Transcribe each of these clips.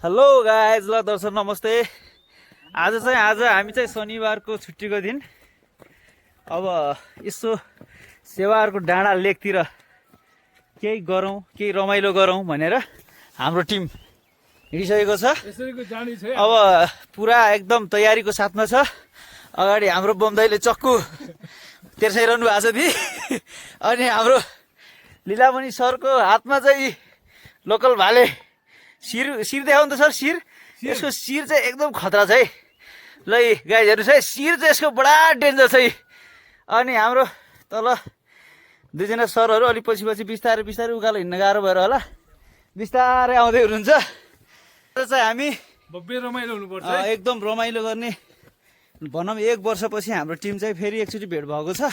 Hello guys, ल दर्शक नमस्ते। आज हामी चाहिँ शनिबारको छुट्टीको दिन अब यसो सेवारको डाँडा लेकतिर केही गरौँ, केही रमाइलो गरौँ भनेर हाम्रो टिम हिँडिसकेको छ। अब पुरा एकदम तयारीको साथमा छ। अगाडि हाम्रो बमदाइले चक्कु तेर्साइरहनु भएको छ दि अनि हाम्रो लीलामणि सरको हातमा चाहिँ लोकल भाले शिर देखाउनु त सर। शिर यसको शिर चाहिँ एकदम खतरा छ है। ल गाइज हेर्नुहोस् है, शिर चाहिँ यसको बडा डेन्जर छ है। अनि हाम्रो तल दुईजना सरहरू अलिक पछि बिस्तारै उकालो हिँड्न गाह्रो भएर होला बिस्तारै आउँदै हुनुहुन्छ। चाहिँ हामी भव्य रमाइलो हुनुपर्छ, एकदम रमाइलो गर्ने भनौँ। 1 वर्षपछि हाम्रो टिम चाहिँ फेरि एकचोटि भेट भएको छ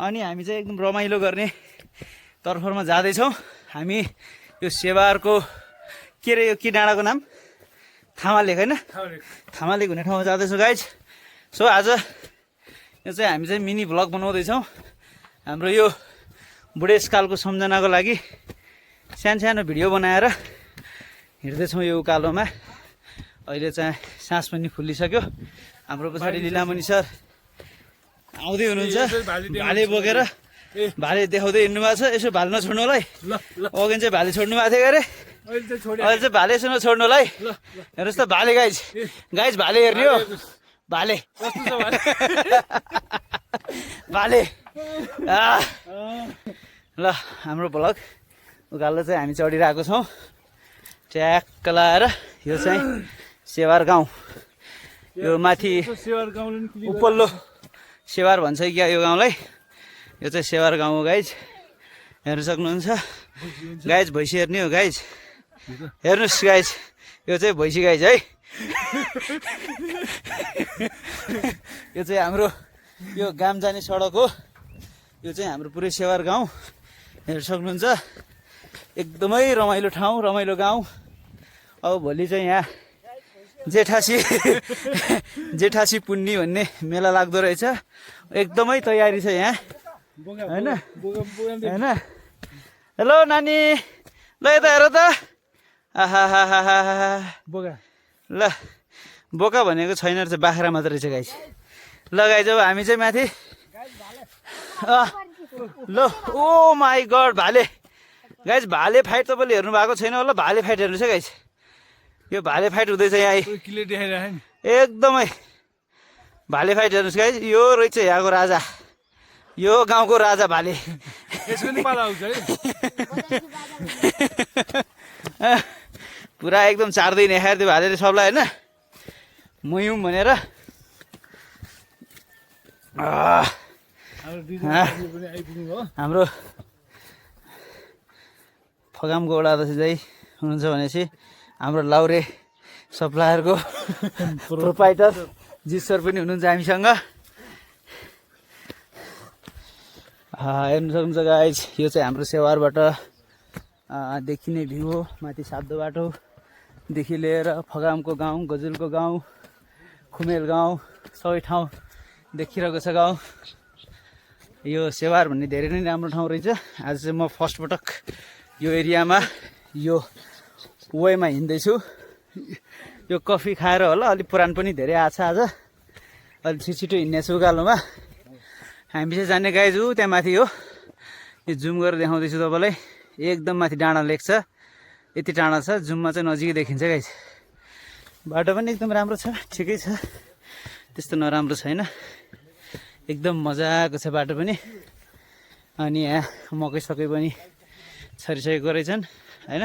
अनि हामी चाहिँ एकदम रमाइलो गर्ने तर्फमा जाँदैछौँ। हामी यो सेवारको के अरे, यो के डाँडाको नाम थामालेक होइन, थामालेक हुने ठाउँमा जाँदैछौँ गाइज। सो आज यो चाहिँ हामी चाहिँ मिनी भ्लग बनाउँदैछौँ। हाम्रो यो बुढेसकालको सम्झनाको लागि सानो भिडियो बनाएर हिँड्दैछौँ यो उकालोमा। अहिले चाहिँ सास पनि फुलिसक्यो। हाम्रो पछाडि लीलामणि सर आउँदै हुनुहुन्छ भाले बोकेर। भाले देखाउँदै हिँड्नु भएको छ। यसो भाले नछोड्नु होला है। अघि चाहिँ भाले छोड्नु भएको थियो अरे, अहिले चाहिँ भाले यसो नछोड्नु होला है। हेर्नुहोस् त भाले गाइज भाले हेर्ने हो। भाले भाले ल हाम्रो भ्लग उकालो चाहिँ हामी चढिरहेको छौँ ट्याक्क लाएर। यो चाहिँ सेवार गाउँ, यो माथि उपल्लो सेवार भन्छ क्या यो गाउँलाई। यो चाहिँ सेवार गाउँ हो गाइज, हेर्नु सक्नुहुन्छ। गाइज भैँसी हेर्ने हो गाइज, हेर्नुहोस् गाइज यो चाहिँ भैँसी गाइज है। यो चाहिँ हाम्रो यो गाम जाने सडक हो। यो चाहिँ हाम्रो पुरै सेवार गाउँ हेर्नु सक्नुहुन्छ। एकदमै रमाइलो ठाउँ, रमाइलो गाउँ। अब भोलि चाहिँ यहाँ जेठासी पुन्नी भन्ने मेला लाग्दो रहेछ। एकदमै तयारी छ यहाँ होइन होइन। हेलो नानी, ल यता हेर त। बोका ल बोका भनेको छैन रहेछ, बाख्रा मात्र रहेछ गाइस। ल गाइस अब हामी चाहिँ माथि ल ओ माई गड भाले गाइस, भाले फाइट तपाईँले हेर्नु भएको छैन होला। भाले फाइट हेर्नुहोस् है गाइस, यो भाले फाइट हुँदैछ यहाँ एकदमै। भाले फाइट हेर्नुहोस् गाइस, यो रहेछ यहाँको राजा, यो गाउँको राजा भाले। पुरा एकदम चार्दै नै खायो त्यो भालेले सबलाई होइन, मुयुम भनेर। हाम्रो फगामको वडा अध्यक्ष चाहिँ हुनुहुन्छ भनेपछि हाम्रो लाउरे सप्लायरको प्रोपाइटर जित सर पनि हुनुहुन्छ हामीसँग। हेर्नु सक्नुहुन्छ गाइज, यो चाहिँ हाम्रो सेवारबाट देखिने भ्यू हो। माथि सातो बाटोदेखि लिएर फगामको गाउँ, गजुलको गाउँ, खुमेल गाउँ सबै ठाउँ देखिरहेको छ गाउँ। यो सेवार भन्ने धेरै नै राम्रो ठाउँ रहेछ। आज चाहिँ म फर्स्ट पटक यो एरियामा यो वेमा हिँड्दैछु। यो कफी खाएर होला, अलिक पुरानो पनि धेरै आएको छ आज। अलिक छिटो हिँड्ने छु उकालोमा। हामी चाहिँ जाने गाइज ऊ त्यहाँ माथि हो। यो जुम गरेर देखाउँदैछु तपाईँलाई। एकदम माथि डाँडा लेक छ, यति टाढा छ। जुममा चाहिँ नजिकै देखिन्छ गाइज। बाटो पनि एकदम राम्रो छ, ठिकै छ, त्यस्तो नराम्रो छैन। एकदम मजाको छ बाटो पनि। अनि यहाँ मकै सकै पनि छरिसकेको रहेछन् होइन,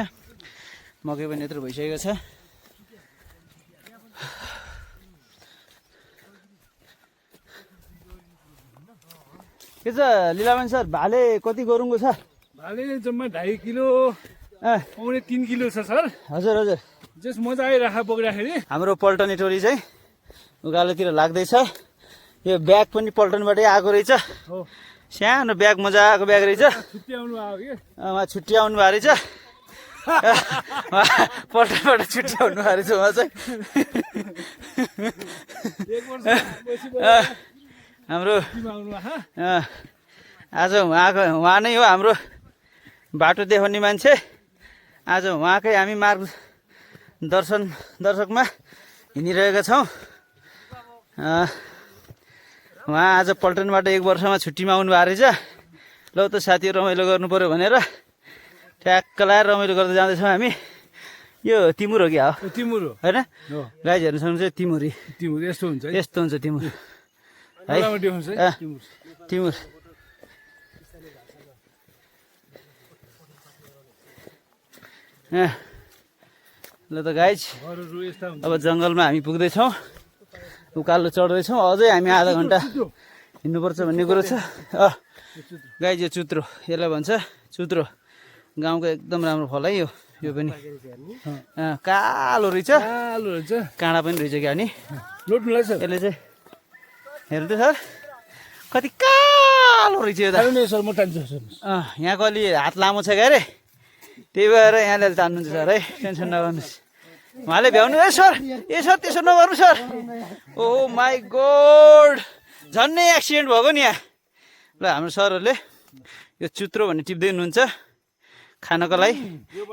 मकै पनि यत्रो भइसकेको छ। के छ लीलामणि सर, भाले कति गरुङको छ? भाले जम्मा 2.5 किलो पाउने 3 किलो छ सर। हजुर हजुर, जस मजा आइराख बोक्दाखेरि। हाम्रो पल्टने टोली चाहिँ उकालोतिर लाग्दैछ। यो ब्याग पनि पल्टनबाटै आएको रहेछ, सानो ब्याग, मजाको ब्याग रहेछ। छुट्याउनु आयो कि उहाँ छुट्टी आउनु भएको रहेछ, पल्टनबाट छुट्टी आउनु भएको रहेछ उहाँ चाहिँ। हाम्रो आज उहाँ नै हो हाम्रो बाटो देखाउने मान्छे। आज उहाँकै हामी दर्शकमा हिँडिरहेका छौँ। उहाँ आज पल्टनबाट 1 वर्षमा छुट्टीमा आउनु भएको रहेछ। ल त साथीहरू रमाइलो गर्नु पऱ्यो भनेर ट्याक्क लाएर रमाइलो गर्दै जाँदैछौँ हामी। यो तिमुर हो क्या हो? तिमुर हो होइन हो गाइज हेर्नु सक्नुहुन्छ तिमुरी। तिमुर यस्तो हुन्छ है यस्तो हुन्छ तिमुर है। मलाई देखाउँछ है तिमुर तिमुर ल त गाइज घरहरू यस्ता हुन्छ अब जङ्गलमा हामी पुग्दैछौँ, उकालो चढ्दैछौँ। अझै हामी आधा घन्टा हिँड्नुपर्छ भन्ने कुरो छ। गाइज यो चुत्रो, यसलाई भन्छ चुत्रो। गाउँको एकदम राम्रो फल है यो पनि। कालो रहेछ, कालो हुन्छ काँडा पनि रहेछ क्या नि। लोट्नुलाई सर यसले चाहिँ हेर्नु त सर कति कालो रहेछ यो त। सर म टान्छु सर यहाँको अलि हात लामो छ क्या अरे, त्यही भएर यहाँले तान्नुहुन्छ सर है, टेन्सन नगर्नुहोस्। उहाँले भ्याउनु है सर, सर त्यसो नगर्नु सर। ओ माई गॉड, झन्नै एक्सिडेन्ट भएको नि यहाँ। ल हाम्रो सरहरूले यो चुत्रो भन्ने टिप्दै हुनुहुन्छ खानको लागि।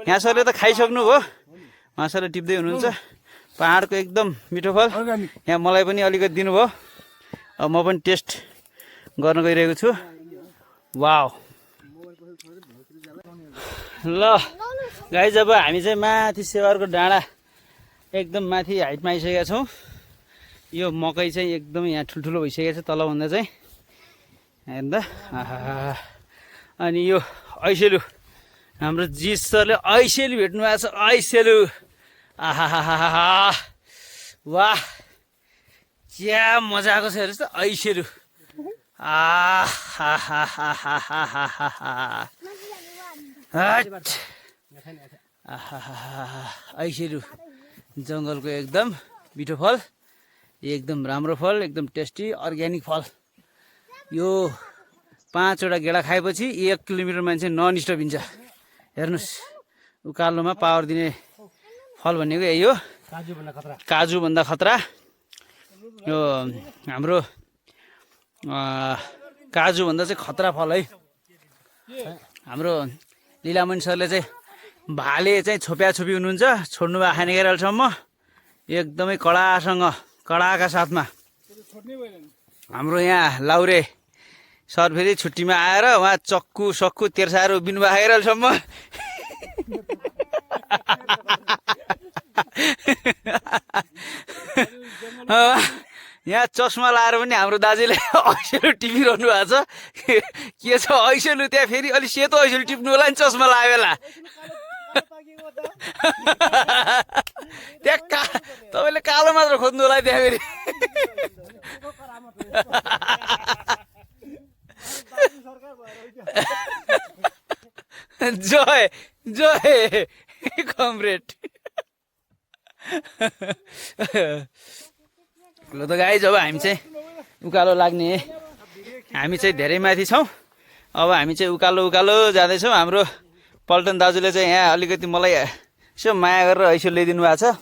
यहाँ सरले त खाइसक्नु भयो, उहाँ सरले टिप्दै हुनुहुन्छ। पहाडको एकदम मिठो फल। यहाँ मलाई पनि अलिकति दिनुभयो, अब म पनि टेस्ट गर्न गइरहेको छु। वाउ। ल गाइज अब हामी चाहिँ माथि सेवारको डाँडा एकदम माथि हाइटमा आइसकेका छौँ। यो मकै चाहिँ एकदमै यहाँ ठुल्ठुलो भइसकेको छ तलभन्दा चाहिँ, हेर्नु त। अनि यो ऐसेलु, हाम्रो जिस सरले ऐसेलु भेट्नु भएको छ। ऐसेलु आहा वाह, क्या मजाको छ हेर्नुहोस् त ऐसेलु। ऐसेलु जङ्गलको एकदम मिठो फल, एकदम राम्रो फल, एकदम टेस्टी अर्ग्यानिक फल। यो 5वटा गेडा खाएपछि 1 किलोमिटर मान्छे नन स्टप हिँड्छ। हेर्नुहोस् उकालोमा पावर दिने फल भनेको यही हो, काजुभन्दा खतरा। यो हाम्रो काजुभन्दा चाहिँ खतरा फल है। हाम्रो लीलामणि सरले चाहिँ भाले चाहिँ छोप्याछोपी हुनुहुन्छ, छोड्नु भएको खाने गइरहेसम्म एकदमै कडासँग कडाका साथमा। हाम्रो यहाँ लाउरे सर फेरि छुट्टीमा आएर उहाँ चक्कु सक्कु तेर्साएर उभिनु भएको गइरहेसम्म यहाँ चस्मा लाएर पनि हाम्रो दाजुले ऐसेलु टिपिरहनु भएको छ। के छ ऐसेलु त्यहाँ फेरि अलिक सेतो ऐसेलु टिप्नु होला नि चस्मा लगायो बेला। त्यहाँ तपाईँले कालो मात्र खोज्नु होला त्यहाँ फेरि। जय जय कमरेड। ल त गाइज अब हामी चाहिँ उकालो लाग्ने, हामी चाहिँ धेरै माथि छौँ। अब हामी चाहिँ उकालो जाँदैछौँ। हाम्रो पल्टन दाजुले चाहिँ यहाँ अलिकति मलाई यसो माया गरेर ऐसो ल्याइदिनु भएको छ।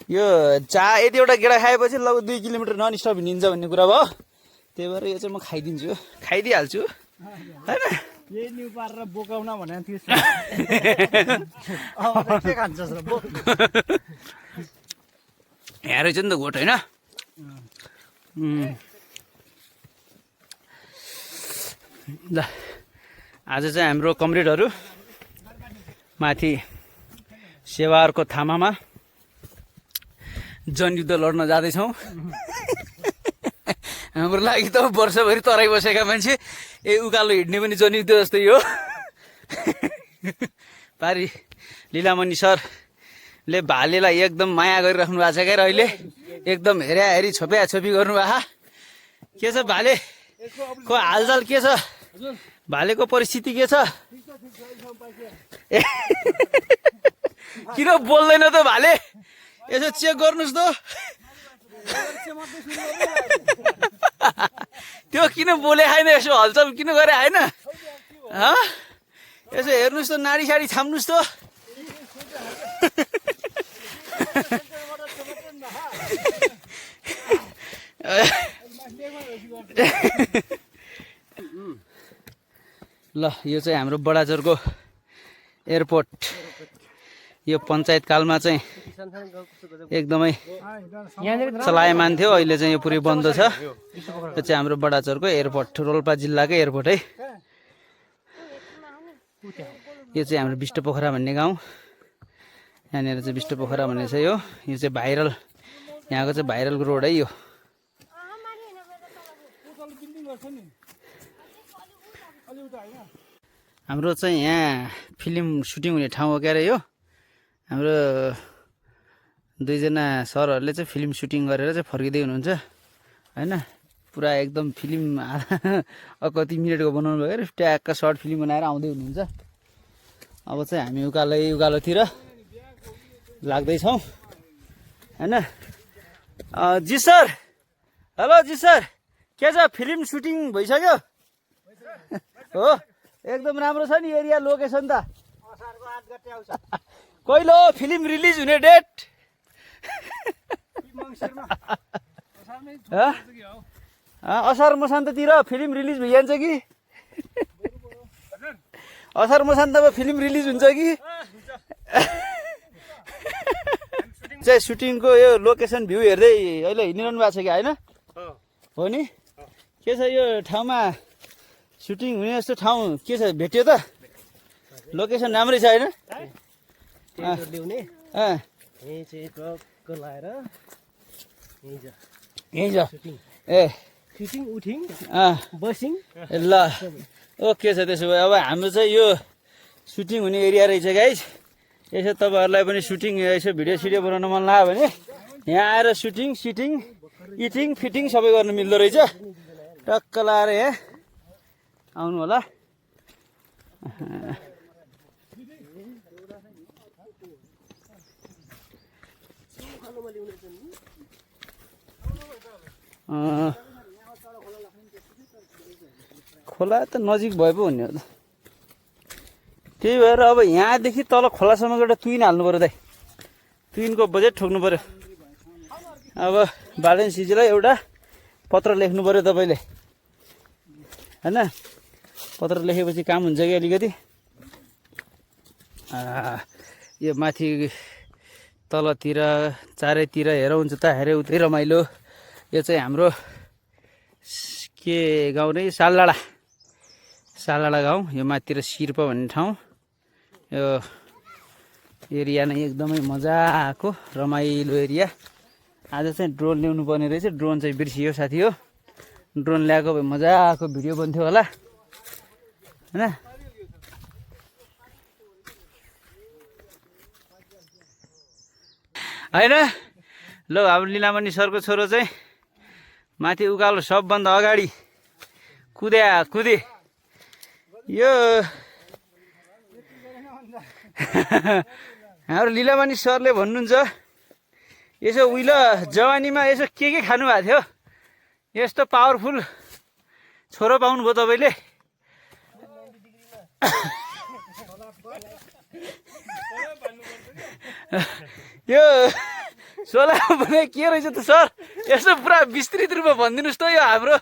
यो यति एउटा गेडा खाएपछि लगभग 2 किलोमिटर नन स्टप हिँडिन्छ भन्ने कुरा भयो। त्यही भएर यो चाहिँ म खाइदिन्छु, खाइदिइहाल्छु होइन। यही न्यु पारेर बोकाउन भनेको थियो। यहाँ रहेछ नि त गोठ होइन। ल आज चाहिँ हाम्रो कमरेडहरू माथि सेवारको थामामा जनयुद्ध लड्न जाँदैछौँ। हाम्रो लागि त वर्षभरि तराई बसेका मान्छे उकालो हिँड्ने पनि जनयुद्ध जस्तै हो। पारी लीलामणि सरले भालेलाई एकदम माया गरिराख्नु भएको छ क्या अहिले, एकदम हेरी छोप्याछोपी गर्नुभएको। के छ भालेको हालचाल के छ? भालेको परिस्थिति के छ? किन बोल्दैन त भाले? यसो चेक गर्नुहोस् त। त्यो किन बोले छैन? यसो हलचल किन गरे होइन? यसो हेर्नुहोस् त, नाडी साडी छाम्नुहोस् त। ल यो चाहिँ हाम्रो बडाजरको एयरपोर्ट। यो पञ्चायत कालमा चाहिँ एकदमै चलायमान थियो। अहिले चाहिँ यो पुरै बन्द छ। यो चाहिँ हाम्रो बडाचौरको एयरपोर्ट, रोल्पा जिल्लाको एयरपोर्ट है। यो चाहिँ हाम्रो बिष्टपोखरा भन्ने गाउँ। यहाँनिर चाहिँ बिष्टपोखरा भन्ने छ। यो चाहिँ भाइरल, यहाँको चाहिँ भाइरल रोड है यो। हाम्रो चाहिँ यहाँ फिल्म सुटिङ हुने ठाउँ हो क्या अरे यो। हाम्रो दुईजना सरहरूले चाहिँ फिल्म सुटिङ गरेर चाहिँ फर्किँदै हुनुहुन्छ होइन। पुरा एकदम फिल्म कति मिनटको बनाउनु भयो अरे, ट्यागका सर्ट फिल्म बनाएर आउँदै हुनुहुन्छ। अब चाहिँ हामी उकालोतिर लाग्दैछौँ होइन। जी सर, हेलो जी सर, के छ फिल्म सुटिङ भइसक्यो? हो एकदम राम्रो छ नि एरिया, लोकेसन त। कहिले हो फिल्म रिलिज हुने डेट? असार मसान्ततिर फिल्म रिलिज भइहाल्छ कि? असार मसान्तमा फिल्म रिलिज हुन्छ कि? चाहिँ सुटिङको यो लोकेसन भ्यू हेर्दै अहिले हिँडिरहनु भएको छ कि होइन? हो नि। के छ यो ठाउँमा सुटिङ हुने जस्तो ठाउँ के छ, भेट्यो त? लोकेसन राम्रै छ होइन? यहीँ छ ए ल ओके छ। त्यसो भए अब हाम्रो चाहिँ यो सुटिङ हुने एरिया रहेछ गाइस। यसो तपाईँहरूलाई पनि सुटिङ यसो भिडियो सिडियो बनाउन मन लाग्यो भने यहाँ आएर सुटिङ सिटिङ इटिङ फिटिङ सबै गर्न मिल्दो रहेछ। टक्क लाएर यहाँ आउनु होला। खोला त नजिक भए पो हुने हो त। त्यही भएर अब यहाँदेखि तल खोलासम्मको एउटा तुइन हाल्नु पऱ्यो दाइ। तुइनको बजेट ठोक्नु पऱ्यो। अब बालेन सिजीलाई एउटा पत्र लेख्नु पऱ्यो तपाईँले होइन। पत्र लेखेपछि काम हुन्छ कि अलिकति। यो माथि तलतिर चारैतिर हेर हुन्छ त, हेरे उतै रमाइलो। यो चाहिँ हाम्रो के गाउँ नै सालडाँडा गाउँ। यो माथितिर शिर्प भन्ने ठाउँ। यो एरिया नै एकदमै मजाको रमाइलो एरिया। आज चाहिँ ड्रोन ल्याउनु पर्ने रहेछ, ड्रोन चाहिँ बिर्सियो साथी हो। ड्रोन ल्याएको भए मजाको भिडियो बन्थ्यो होला होइन। होइन ल हाम्रो लीलामणि सरको छोरो चाहिँ माथि उकालो सबभन्दा अगाडि कुदे यो हाम्रो लीलामणि सरले भन्नुहुन्छ यसो उहिले जवानीमा यसो के खानु भएको थियो, यस्तो पावरफुल छोरो पाउनुभयो तपाईँले। यो सोला भने के रहेछ त सर, यसो पुरा विस्तृत रूपमा भनिदिनुहोस् त यो हाम्रो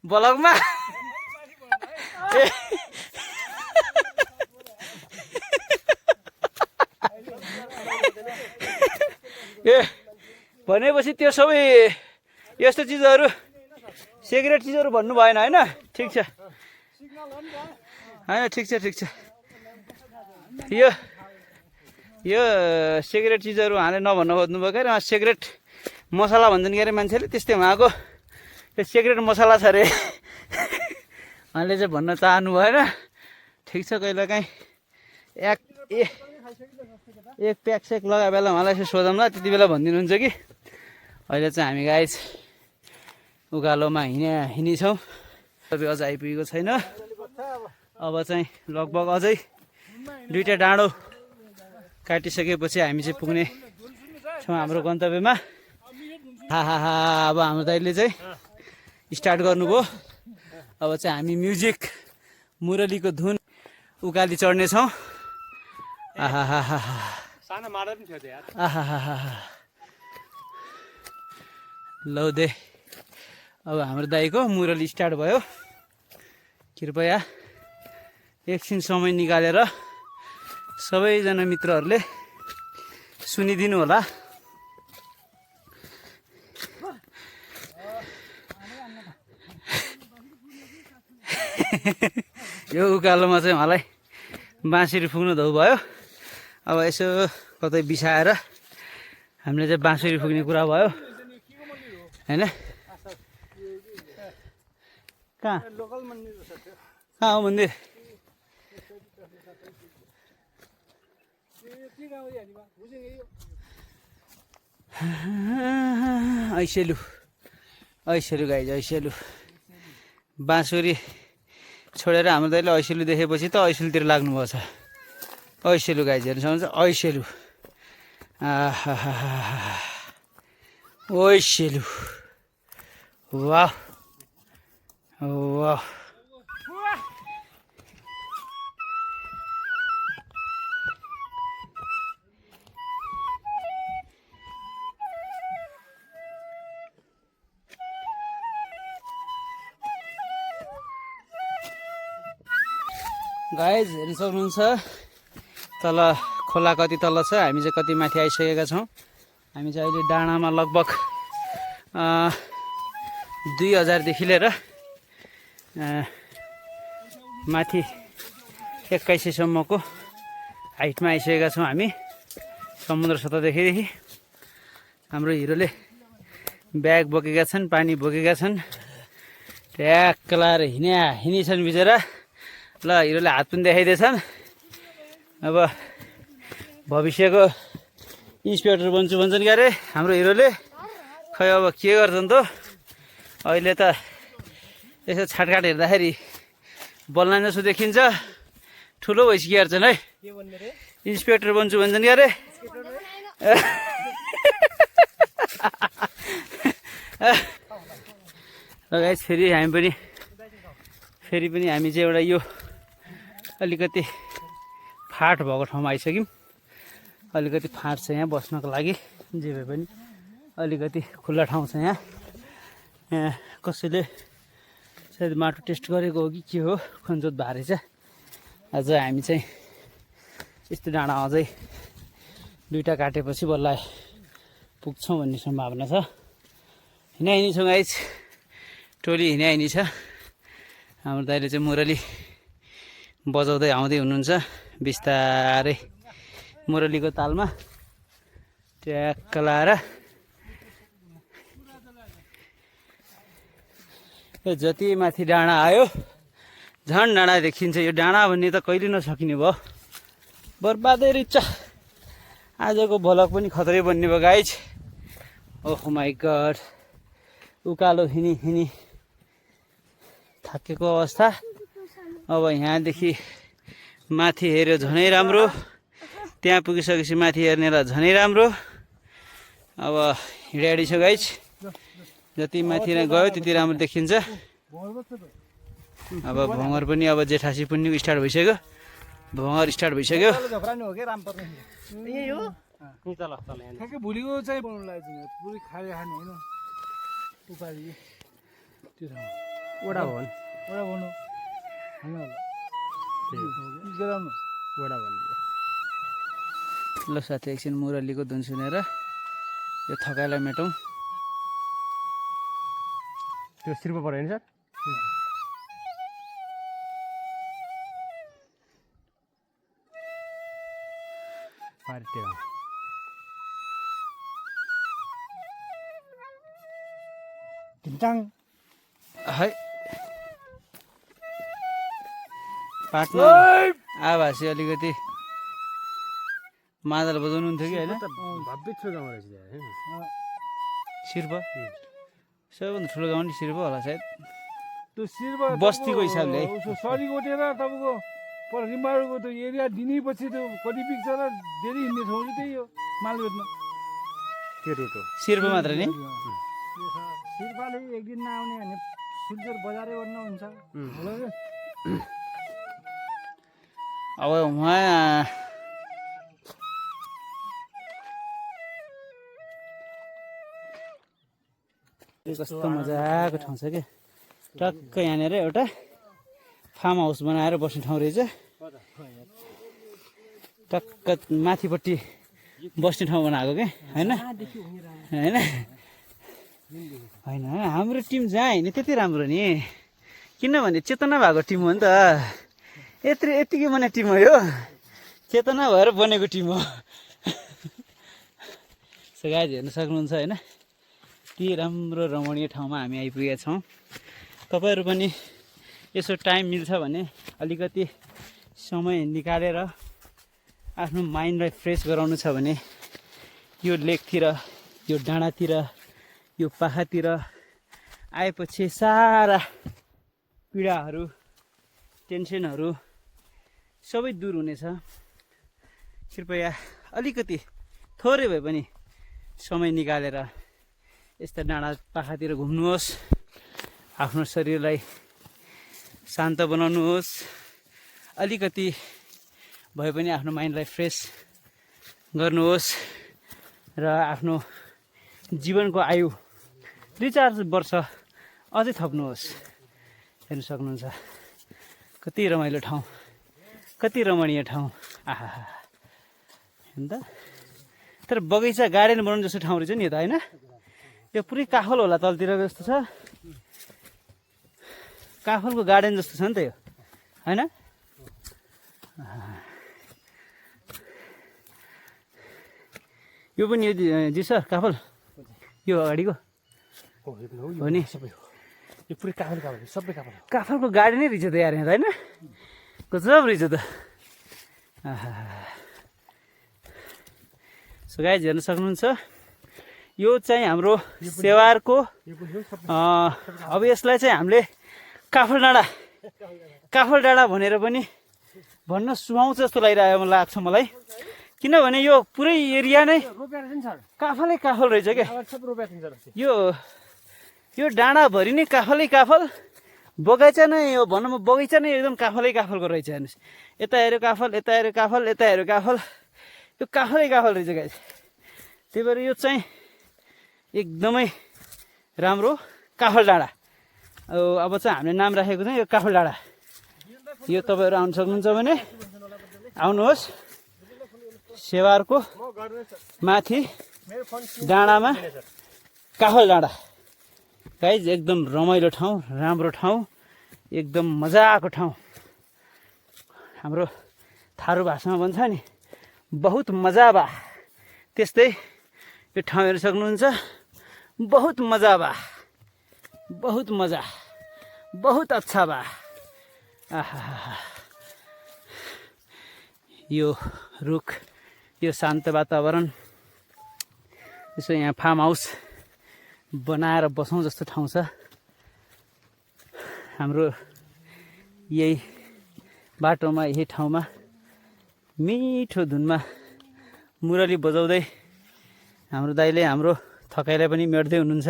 ब्लगमा। ए भनेपछि त्यो सबै यस्तो चिजहरू सिक्रेट चिजहरू भन्नु भएन होइन? ठिक छ होइन, ठिक छ। यो सिक्रेट चिजहरू उहाँले नभन्न खोज्नुभयो क्या अरे। सिक्रेट मसला भन्छन् क्या अरे मान्छेले, त्यस्तै उहाँको त्यो सिक्रेट मसला छ अरे। उहाँले चाहिँ भन्न चाहनु भएन। ठिक छ, कहिलेकाहीँ एक प्याक सेक लगाए बेला उहाँलाई यसो सोधौँला, त्यति बेला भनिदिनुहुन्छ कि। अहिले चाहिँ हामी गाइस उकालोमा हिँड्छौँ। तपाईँ अझ आइपुगेको छैन। अब चाहिँ लगभग अझै 2टा डाँडो काटिसकेपछि हामी चाहिँ पुग्ने छौँ हाम्रो गन्तव्यमा। अब हाम्रो दाइले चाहिँ स्टार्ट गर्नुभयो। अब चाहिँ हामी म्युजिक मुरलीको धुन उकाली चढ्नेछौँ। लौ दे अब हाम्रो दाइको मुरली स्टार्ट भयो। कृपया एकछिन समय निकालेर सबैजना मित्रहरूले सुनिदिनु होला। यो उकालोमा चाहिँ मलाई बाँसुरी फुक्नु धौ भयो। अब यसो कतै बिसाएर हामीले चाहिँ बाँसुरी फुक्ने कुरा भयो होइन। कहाँ कहाँ हो मन्दिर? ऐसेलु ऐसेलु गाइज ऐसेलु। बाँसुरी छोडेर हाम्रो दाइले ऐसेलु देखेपछि त ऐसेलुतिर लाग्नुभएको छ। ऐसेलु गाइज हेर्नु सक्नुहुन्छ ऐसेलु। ऐसेलु वाह वाह। गाइज हेर्नु सक्नुहुन्छ तल खोला कति तल छ, हामी चाहिँ कति माथि आइसकेका छौँ। हामी चाहिँ अहिले डाँडामा लगभग 2000देखि लिएर माथि 2100सम्मको हाइटमा आइसकेका छौँ हामी समुद्र सतहदेखि। हाम्रो हिरोले ब्याग बोकेका छन्, पानी बोकेका छन्, ट्याक्क लाएर हिँडिछन् बिचरा। ल हिरोले हात पनि देखाइदिएछन्। अब भविष्यको इन्सपेक्टर बन्छु भन्छन् क्या अरे हाम्रो हिरोले। खै अब के गर्छन् त? अहिले त यसो छाटकाट हेर्दाखेरि बल्लान जस्तो देखिन्छ। ठुलो भइसकिहाल्छन् है। इन्सपेक्टर बन्छु भन्छन् क्या अरे। र गाइस फेरि हामी चाहिँ एउटा यो अलिकति फाँट भएको ठाउँमा आइसक्यौँ। अलिकति फाँट छ यहाँ बस्नको लागि, जे भए पनि अलिकति खुल्ला ठाउँ छ यहाँ। कसैले सायद माटो टेस्ट गरेको हो कि के हो, खनजोत भएको रहेछ। अझ हामी चाहिँ यस्तो डाँडा अझै 2टा काटेपछि बल्ल पुग्छौँ भन्ने सम्भावना छ। हिँडी छौँ गाइस, टोली हिँडी छ। हाम्रो दाइले चाहिँ मुरली बजाउँदै आउँदै हुनुहुन्छ बिस्तारै मुरलीको तालमा ट्याक्क लाएर। जति माथि डाँडा आयो झन् डाँडा देखिन्छ। यो डाँडा भन्ने त कहिले नसकिने भयो, बर्बादै रिच्छ। आजको भ्लग पनि खतरै बन्ने भयो गाइज। ओह माई गड, उकालो हिँडी थाकेको अवस्था। अब यहाँदेखि माथि हेऱ्यो झनै राम्रो, त्यहाँ पुगिसकेपछि माथि हेर्नेलाई झनै राम्रो। अब हिँडाइडी छ गाइज, जति माथि गयो त्यति राम्रो देखिन्छ। अब भँगर पनि अब जेठासी पुन्नु स्टार्ट भइसक्यो, भँगर स्टार्ट भइसक्यो। भुलिको चाहिँ बनाउनु लाग्यो पुरै खाए खाने होइन। उपाधि त्यो ठाउँ वडा भवन वडा भवन। ल साथी एकछिन मुरलीको धुन सुनेर यो थकाइलाई मेटौँ। त्यो शिर्प पऱ्यो नि सर। पार्टी है पाटमा आभासी अलिकति मादल बजाउनुहुन्थ्यो कि होइन? भव्य ठुलो गाउँ रहेछ शिर्प सबैभन्दा ठुलो गाउँ नि शिर्प होला सायद। त्यो शिर्प बस्तीको हिसाबले है। सरी कोटेर तपाईँको पर रिम्बाडको त्यो एरिया दिनैपछि त्यो कति पिक्छ र धेरै हिँड्ने ठाउँ चाहिँ त्यही हो माल बेच्न। त्यो रुट हो शिर्प मात्र नि। शिर्पाले एक दिन नआउने भने सिल्चर बजारै गर्न हुन्छ। अब उहाँ कस्तो मजाको ठाउँ छ क्या। टक्क यहाँनिर एउटा फार्म हाउस बनाएर बस्ने ठाउँ रहेछ। टक्क माथिपट्टि बस्ने ठाउँ बनाएको के होइन होइन होइन हाम्रो टिम जहाँ होइन त्यति राम्रो नि किनभने चेतना भएको टिम हो नि त यतिकै बने टिम हो यो चेतना भएर बनेको टिम हो सो गाइज हेर्न सक्नुहुन्छ होइन यति राम्रो रमणीय ठाउँमा हामी आइपुगेका छौँ तपाईँहरू पनि यसो टाइम मिल्छ भने अलिकति समय निकालेर आफ्नो माइन्डलाई फ्रेस गराउनु छ भने यो लेकतिर यो डाँडातिर यो पाखातिर आएपछि सारा पीडाहरू टेन्सनहरू सबै दूर हुनेछ कृपया अलिकति थोरै भए पनि समय निकालेर यस्ता डाँडा पाखातिर घुम्नुहोस् आफ्नो शरीरलाई शान्त बनाउनुहोस् अलिकति भए पनि आफ्नो माइन्डलाई फ्रेस गर्नुहोस् र आफ्नो जीवनको आयु 3-4 वर्ष अझै थप्नुहोस् हेर्न सक्नुहुन्छ कति रमाइलो ठाउँ कति रमणीय ठाउँ आहा हेर्नु त तर बगैँचा गार्डन बनाउनु जस्तो ठाउँ रहेछ नि त होइन यो पुरै काफल होला तलतिर जस्तो छ काफलको गार्डन जस्तो छ नि त यो होइन यो पनि जी सर काफल यो अगाडिको हो नि यो पुरै काफल सबै काफल काफलको गार्डनै रहेछ त यार होइन गजब रहेछ त सो गाइज हेर्न सक्नुहुन्छ यो चाहिँ हाम्रो सेवारको अब यसलाई चाहिँ हामीले काफल डाँडा भनेर पनि भन्न सुहाउँछ जस्तो लागिरहेको लाग्छ मलाई किनभने यो पुरै एरिया नै काफल रहेछ क्या यो डाँडाभरि नै काफल बगैँचा नै यो भनौँ बगैँचा नै एकदम काफलको रहेछ हेर्नुहोस् यता हेऱ्यो काफल यता हेऱ्यो काफल यता हेऱ्यो काफल यो काफल रहेछ गाइस त्यही भएर यो चाहिँ एकदमै राम्रो काफल डाँडा अब चाहिँ हामीले नाम राखेको चाहिँ यो काफल डाँडा यो तपाईँहरू आउनु सक्नुहुन्छ भने आउनुहोस् सेवारको माथि डाँडामा काफल डाँडा गाइज एकदम रमाइलो ठाउँ राम्रो ठाउँ एकदम मजाको ठाउँ हाम्रो थारू भाषामा भन्छ नि बहुत मजा बा त्यस्तै यो ठाउँ हेर्न सक्नुहुन्छ बहुत मजा बा बहुत मजा बहुत अच्छा बा आहा यो रुख यो शान्त वातावरण यसो यहाँ फार्म हाउस बनाएर बसौँ जस्तो ठाउँ छ हाम्रो यही बाटोमा यही ठाउँमा मिठो धुनमा मुरली बजाउँदै हाम्रो दाइले हाम्रो थकाइलाई पनि मेट्दै हुनुहुन्छ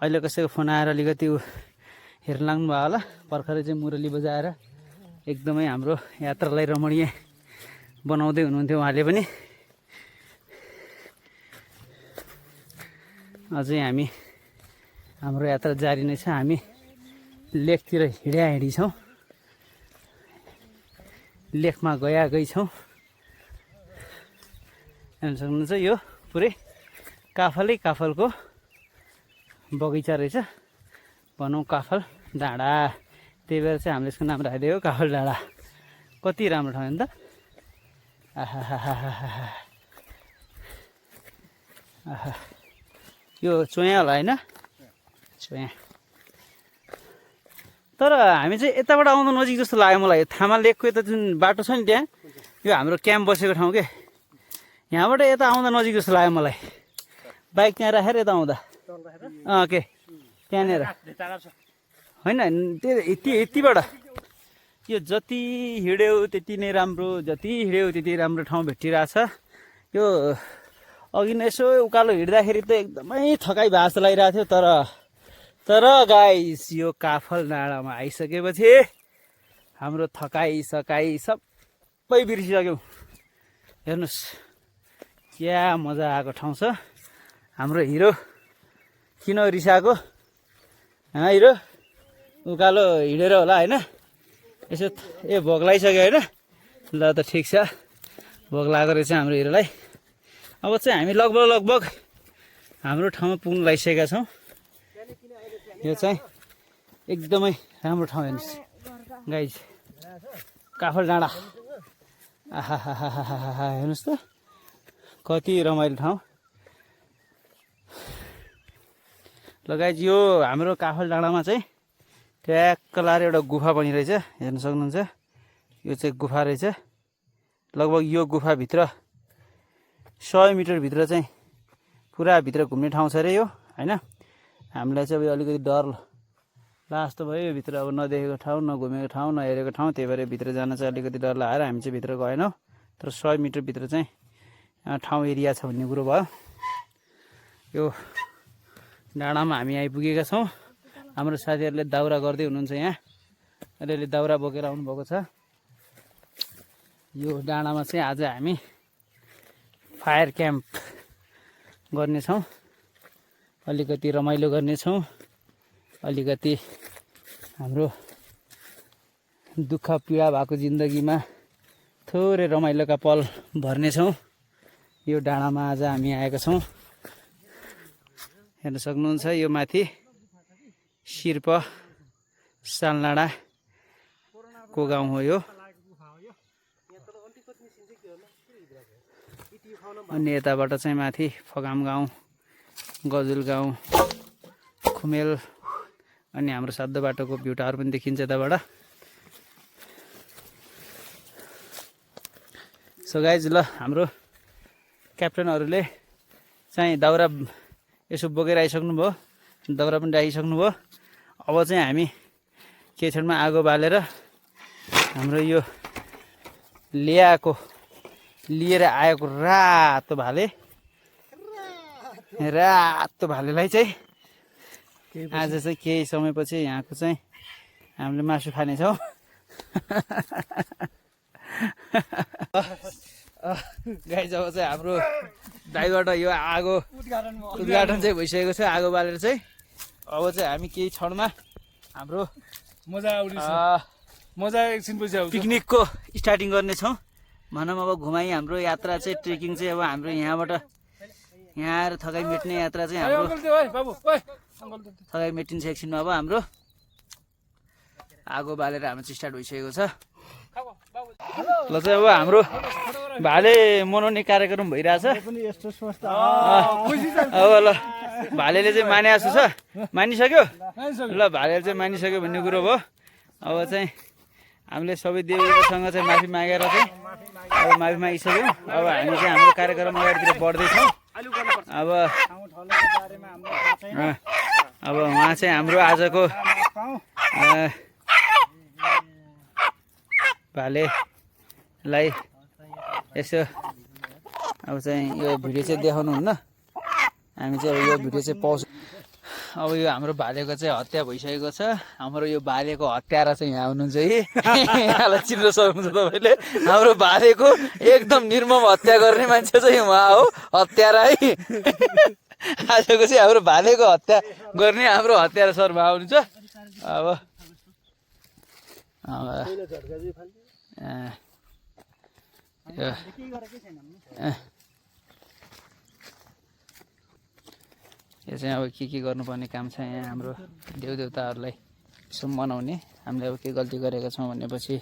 अहिले कसैको फोन आएर अलिकति हेर्न लाग्नु भयो होला भर्खरै चाहिँ मुरली बजाएर एकदमै हाम्रो यात्रालाई रमणीय बनाउँदै हुनुहुन्थ्यो उहाँले पनि अझै हाम्रो यात्रा जारी नै छ हामी लेकतिर हिँडी छौँ लेकमा गई छौँ हेर्न सक्नुहुन्छ यो पुरै काफलको बगैँचा रहेछ भनौँ काफल डाँडा त्यही भएर चाहिँ हामीले यसको नाम राखिदिएको काफल डाँडा कति राम्रो ठाउँ नि त आहा यो चोया होला होइन चोया तर हामी चाहिँ यताबाट आउँदा नजिक जस्तो लाग्यो मलाई थामा लेकको यता जुन बाटो छ नि त्यहाँ यो हाम्रो क्याम्प बसेको ठाउँ के यहाँबाट यता आउँदा नजिक जस्तो लाग्यो मलाई बाइक त्यहाँ राखेर यता आउँदा के त्यहाँनिर होइन यतिबाट यो जति हिँड्यो त्यति नै राम्रो जति हिँड्यो त्यति राम्रो ठाउँ भेटिरहेछ यो अघि नै यसो उकालो हिँड्दाखेरि त एकदमै थकाइ भएको जस्तो लागिरहेको थियो तर गाइस यो काफल डाँडामा आइसकेपछि हाम्रो थकाइ सकाइ सबै बिर्सिसक्यौँ हेर्नुहोस् क्या मजा आएको ठाउँ छ हाम्रो हिरो किन रिसाएको हिरो उकालो हिँडेर होला होइन यसो भोक लागिसक्यो होइन ल त ठिक छ भोक लागेको रहेछ हाम्रो हिरोलाई। अब चाहिँ हामी लगभग हाम्रो ठाउँमा पुग्नु लागिसकेका छौँ। यो चाहिँ एकदमै राम्रो ठाउँ हेर्नुहोस् गाइज, काफल डाँडा। आहा हेर्नुहोस् त कति रमाइलो ठाउँ। ल गाइज यो हाम्रो काफल डाँडामा चाहिँ ट्याक्क लाएर एउटा गुफा पनि रहेछ, हेर्न सक्नुहुन्छ। यो चाहिँ गुफा रहेछ। लगभग यो गुफाभित्र 100 मिटरभित्र चाहिँ पुरा भित्र घुम्ने ठाउँ छ अरे यो, होइन। हामीलाई चाहिँ अब अलिकति डर लास्ट भयो यो भित्र, अब नदेखेको ठाउँ, नघुमेको ठाउँ, नहेरेको ठाउँ, त्यही भएर भित्र जान चाहिँ अलिकति डर लागेर हामी चाहिँ भित्र गएनौँ। तर 100 मिटरभित्र चाहिँ ठाउँ एरिया छ भन्ने कुरो भयो। यो डाँडामा हामी आइपुगेका छौँ। हाम्रो साथीहरूले दाउरा गर्दै हुनुहुन्छ यहाँ, अलिअलि दाउरा बोकेर आउनुभएको छ। यो डाँडामा चाहिँ आज हामी फायर क्याम्प गर्नेछौँ, अलिकति रमाइलो गर्नेछौँ, अलिकति हाम्रो दुःख पीडा भएको जिन्दगीमा थोरै रमाइलोका पल भर्नेछौँ। यो डाँडामा आज हामी आएका छौँ, हेर्न सक्नुहुन्छ। यो माथि शिर्प सालडाँडाको गाउँ हो यो। अनि यताबाट चाहिँ माथि फगाम गाउँ, गजुल गाउँ, खुमेल अनि हाम्रो सातो बाटोको भ्यू टावर पनि देखिन्छ यताबाट। सो गाइज, ल हाम्रो क्याप्टनहरूले चाहिँ दाउरा यसो बोकेर आइसक्नुभयो, दाउरा पनि राखिसक्नुभयो। अब चाहिँ हामी केछेडमा आगो बालेर हाम्रो यो लिएर आएको रातो भालेलाई चाहिँ आज चाहिँ केही समयपछि यहाँको चाहिँ हामीले मासु खानेछौँ। गाइज, अब चाहिँ हाम्रो दाइबाट यो आगो उद्घाटन चाहिँ भइसकेको छ, आगो बालेर चाहिँ। अब चाहिँ हामी केही क्षणमा हाम्रो मजा एकछिनपछि आउँछ, पिकनिकको स्टार्टिङ गर्नेछौँ भनौँ। अब घुमाइ हाम्रो यात्रा चाहिँ ट्रेकिङ चाहिँ अब हाम्रो यहाँबाट यहाँ आएर थकाइ मेट्ने यात्रा चाहिँ हाम्रो थकाइ मेटिन्छ एकछिनमा। अब हाम्रो आगो बालेर हाम्रो चाहिँ स्टार्ट भइसकेको छ। ल चाहिँ अब हाम्रो भाले मनाउने कार्यक्रम भइरहेछ। अब ल भालेले चाहिँ माने जस्तो छ, मानिसक्यो। ल भालेले चाहिँ मानिसक्यो भन्ने कुरो भयो। अब चाहिँ हामीले सबै देवीसँग चाहिँ माफी मागेर चाहिँ अब माफी मागिसक्यौँ। अब हामी चाहिँ हाम्रो कार्यक्रम अगाडितिर बढ्दैछौँ। अब उहाँ चाहिँ हाम्रो आजको भालेलाई यसो अब चाहिँ यो भिडियो चाहिँ देखाउनुहुन्न, हामी चाहिँ अब यो भिडियो चाहिँ पाउँछ। अब यो हाम्रो भालेको चाहिँ हत्या भइसकेको छ। हाम्रो यो भालेको हत्यारा चाहिँ यहाँ हुनुहुन्छ कि यहाँलाई चिन्न सक्नुहुन्छ तपाईँले। हाम्रो भालेको एकदम निर्मम हत्या गर्ने मान्छे चाहिँ उहाँ हो, हत्यारा है। आजको चाहिँ हाम्रो भालेको हत्या गर्ने हाम्रो हत्यारा शर्मा हुनुहुन्छ। अब यो चाहिँ अब के गर्नुपर्ने काम छ यहाँ हाम्रो देवदेवताहरूलाई यसो मनाउने। हामीले अब के गल्ती गरेका छौँ भनेपछि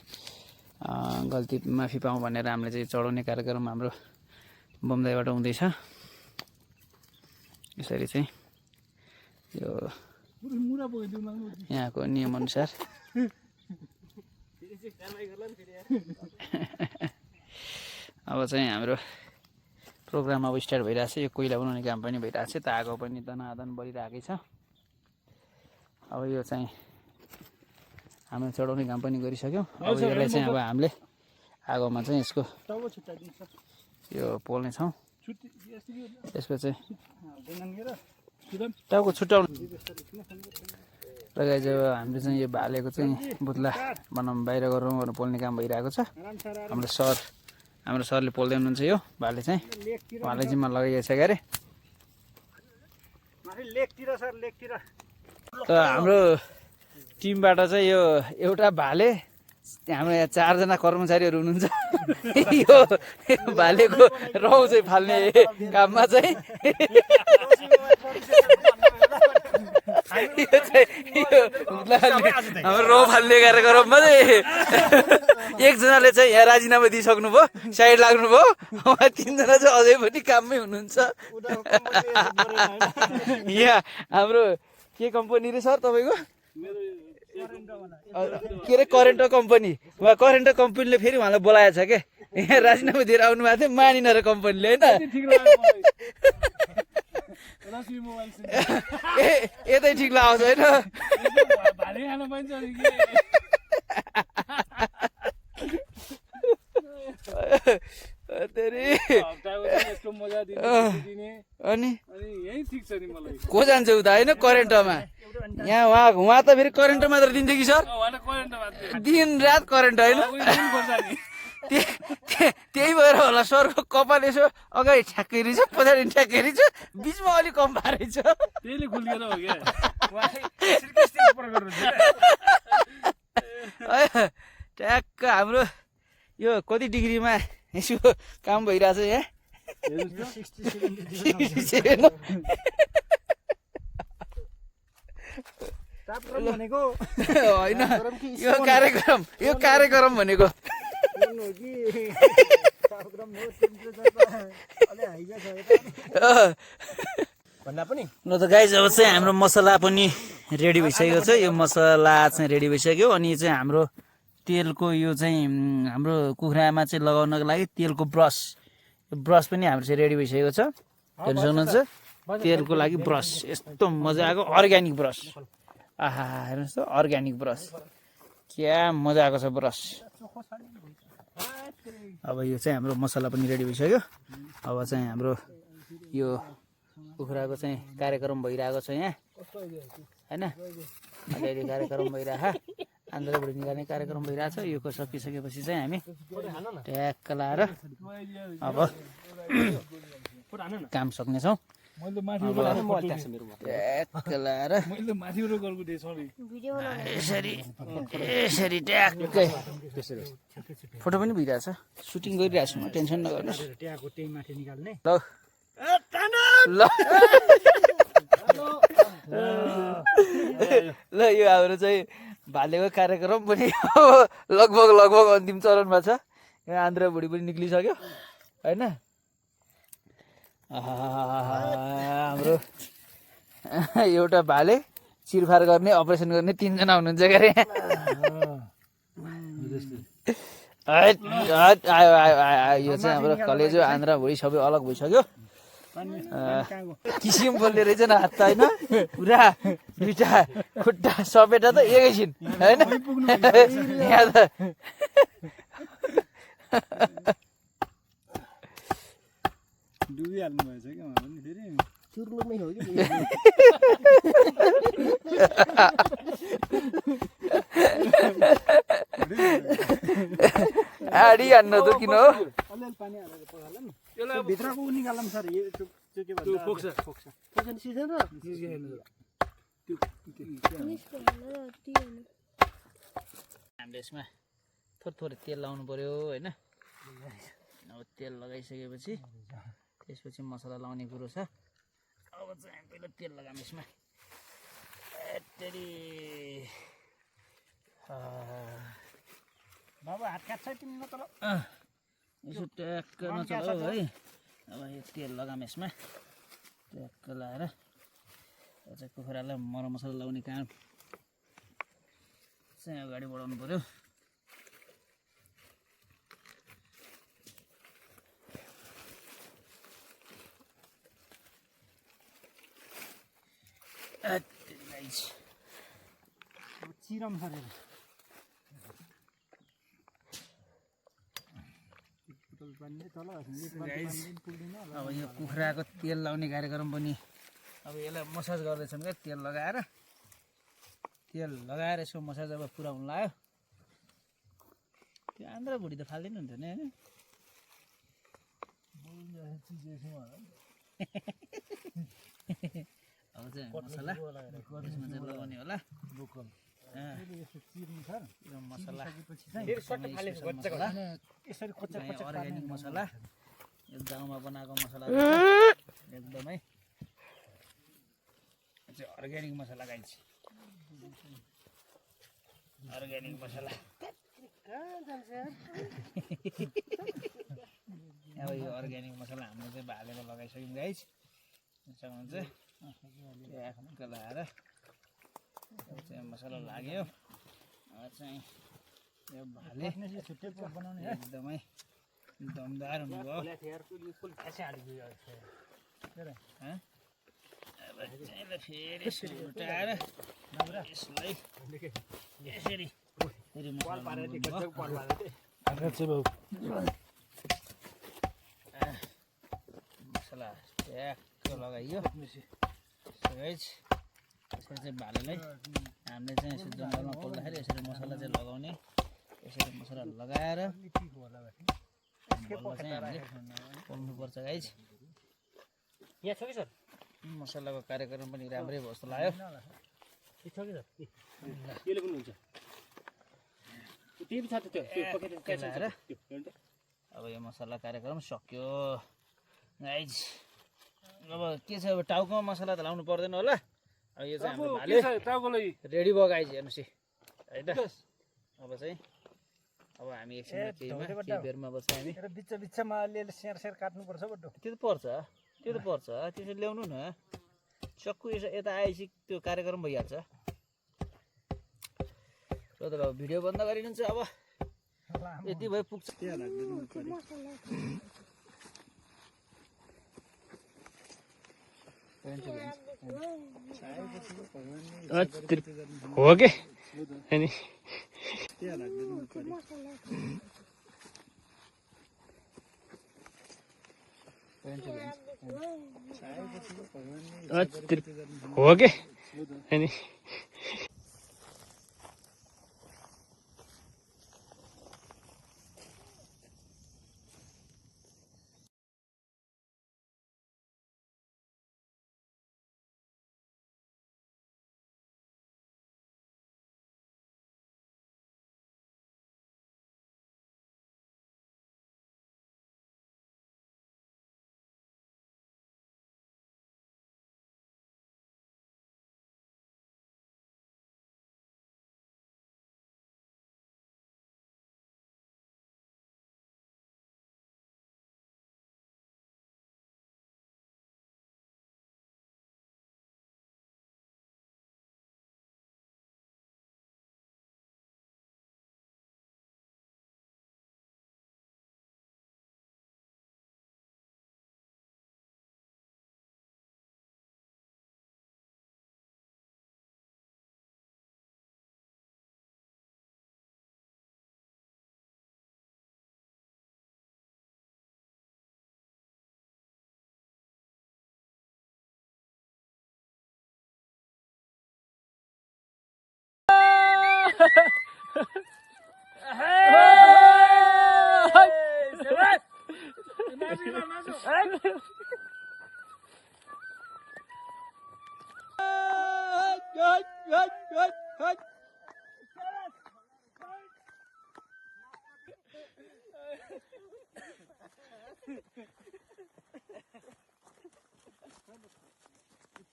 गल्ती माफी पाऊँ भनेर हामीले चाहिँ चढाउने कार्यक्रम हाम्रो बमदाईबाट हुँदैछ। यसरी चाहिँ यो यहाँको नियमअनुसार अब चाहिँ हाम्रो प्रोग्राम अब स्टार्ट भइरहेछ। यो कोइला बनाउने काम पनि भइरहेछ, त आगो पनि दनादन बढिरहेकै छ। अब यो चाहिँ हामीले चढाउने काम पनि गरिसक्यौँ। अब यसलाई चाहिँ अब हामीले आगोमा चाहिँ यसको यो पोल्नेछौँ। त्यसको चाहिँ टाउको छुट्याउनु लगाइ चाहिँ हामीले चाहिँ यो भालेको चाहिँ बुत्ला बनाउँ बाहिर गरौँ भनेर पोल्ने काम भइरहेको छ। हाम्रो सरले पोल्दै हुनुहुन्छ यो भाले चाहिँ, उहाँले जिम्मा लगाइएको छ क्यारे। त हाम्रो टिमबाट चाहिँ यो एउटा भाले हाम्रो यहाँ 4 जना कर्मचारीहरू हुनुहुन्छ यो भालेको रौँ चाहिँ फाल्ने काममा चाहिँ हाम्रो रौँ फाल्ने कार्यक्रममा चाहिँ एकजनाले चाहिँ यहाँ राजीनामा दिइसक्नुभयो साइड लाग्नुभयो उहाँ 3 जना चाहिँ अझै पनि काममै हुनुहुन्छ यहाँ हाम्रो के कम्पनी रे सर तपाईँको के अरे करेन्ट कम्पनी उहाँ करेन्ट कम्पनीले फेरि उहाँलाई बोलाएको छ क्या यहाँ राजीनामा दिएर आउनु भएको थियो मानिन र कम्पनीले होइन यतै ठिक लगाउँछ होइन अनि को जान्छ उता होइन करेन्टमा यहाँ उहाँ त फेरि करेन्ट मात्र दिन्छ कि सर दिन रात करेन्ट होइन त्यही भएर होला सरको कपाल यसो अगाडि ठ्याक्कै रहेछ पछाडि ठ्याक्कै रहेछ बिचमा अलिक कम पारेछ ठ्याक्क हाम्रो यो कति डिग्रीमा यसो काम भइरहेछ यहाँ होइन यो कार्यक्रम भनेको ल त गाइज अब चाहिँ हाम्रो मसला पनि रेडी भइसकेको छ यो मसला चाहिँ रेडी भइसक्यो अनि चाहिँ हाम्रो तेलको यो चाहिँ हाम्रो कुखुरामा चाहिँ लगाउनको लागि तेलको ब्रस पनि हाम्रो चाहिँ रेडी भइसकेको छ हेर्नु सक्नुहुन्छ तेलको लागि ब्रस यस्तो मजाको अर्ग्यानिक ब्रस आहा हेर्नुहोस् त अर्ग्यानिक ब्रस क्या मजाको छ ब्रस अब यो चाहिँ हाम्रो मसला पनि रेडी भइसक्यो अब चाहिँ हाम्रो यो कुखुराको चाहिँ कार्यक्रम भइरहेको छ यहाँ होइन अलिअलि कार्यक्रम भइरहेको आन्द्राभुँडी निकाल्ने कार्यक्रम भइरहेछ यो सकिसकेपछि चाहिँ हामी ट्याक्क लाएर अब काम सक्नेछौँ ट्याक्क लाएर यसरी ट्याक्कै फोटो पनि भइरहेछ सुटिङ गरिरहेको छु म टेन्सन नगर्नुहोस् ल ल यो हाम्रो चाहिँ भालेको कार्यक्रम पनि लगभग अन्तिम चरणमा छ यहाँ आन्द्राभुँडी पनि निक्लिसक्यो होइन हाम्रो एउटा भाले चिरफार गर्ने अपरेसन गर्ने 3 जना हुनुहुन्छ क्या यो चाहिँ हाम्रो कलेजो आन्द्राभुँडी सबै अलग भइसक्यो किसिम बोल्ने रहेछ न हात त होइन पुरा दुईटा खुट्टा सपेटा त एकैछिन होइन यहाँ त डुबिहाल्नु भएछ क्या उहाँ पनि फेरि चुर्लुमै हो कि आडी हान्न त किन हो अलिअलि पानी हालेर पकाल्ला नि यसलाई भित्रको निकाल्लाम सर यो के भन्छ फोक्छ सिधै र हामीले यसमा थोरै तेल लाउनु पर्यो होइन अब तेल लगाइसकेपछि त्यसपछि मसला लाउने कुरो छ अब चाहिँ हामी पहिला तेल लगाऊँ यसमा बाबा हात काट्छ तिमीले तर यसो ट्याक्क नचलाऊ है अब यो तेल लगाऊँ यसमा ट्याक्क लगाएर चाहिँ कुखुरालाई मरमसला लाउने काम चाहिँ अगाडि बढाउनु पर्यो चिरम सरेर अब यो कुखुराको तेल लाउने कार्यक्रम पनि अब यसलाई मसाज गर्दैछौँ क्या तेल लगाएर यसो मसाज अब पुरा हुन लाग्यो त्यो आन्द्राभुँडी त फाल्दैन हुन्छ नि होइन अब चाहिँ मसला यसमा चाहिँ लगाउने होला यस्तो चिर्नु सर यो मसला फेरि सट्ट फाले गच्चा मसला यसरी कोचा चाहिँ कोचा अर्ग्यानिक मसला यो गाउँमा बनाएको मसला एकदमै चाहिँ अर्ग्यानिक मसला गाइन्छ अर्ग्यानिक मसला अब यो अर्ग्यानिक मसला हामीले चाहिँ भालेको लगाइसक्यौँ गाइस सक्नुहुन्छ त्यो आँखामा लगाएर चाहिँ मसला लाग्यो चाहिँ यो भाले एकदमै दमदार हुनुभयो अब चाहिँ फेरि यसरी उल्टाएर यसलाई यसरी फेरि मसला ट्याक्क लगाइयो यसरी चाहिँ भालेलाई हामीले चाहिँ यसरी जङ्गलमा पोल्दाखेरि यसरी मसला चाहिँ लगाउने यसरी मसला लगाएर चाहिँ हामीले पोल्नुपर्छ गाइज यहाँ छ कि सर मसलाको कार्यक्रम पनि राम्रै भयो जस्तो लाग्यो छ कि सर यसले पनि हुन्छ त्यही छ लगाएर अब यो मसला कार्यक्रम सक्यो गाइज अब के छ अब टाउकोमा मसला त लाउनु पर्दैन होला अब यो चाहिँ हाम्रो भाले रेडी भयो गाइज हेर्नुहोस् है त अब चाहिँ अब हामी एकछिनमा केही बेरमा बस्छ हामी बिचमा अलिअलि सेर काट्नुपर्छ बड्डो त्यो त पर्छ त्यो चाहिँ ल्याउनु न सक्कु यता आएपछि त्यो कार्यक्रम भइहाल्छ र त अब भिडियो बन्द गरिदिन्छ अब यति भए पुग्छ हो के अनि हो के अनि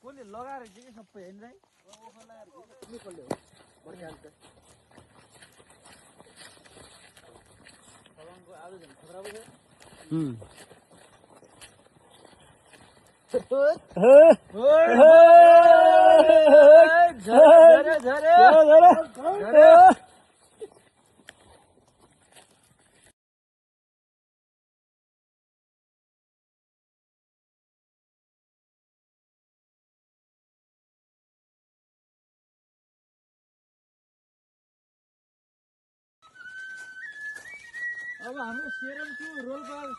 कसले लगाएर चाहिँ सबै होइन है आज झन् खतरा पो छ अब हाम्रो सेरम त्यो रोल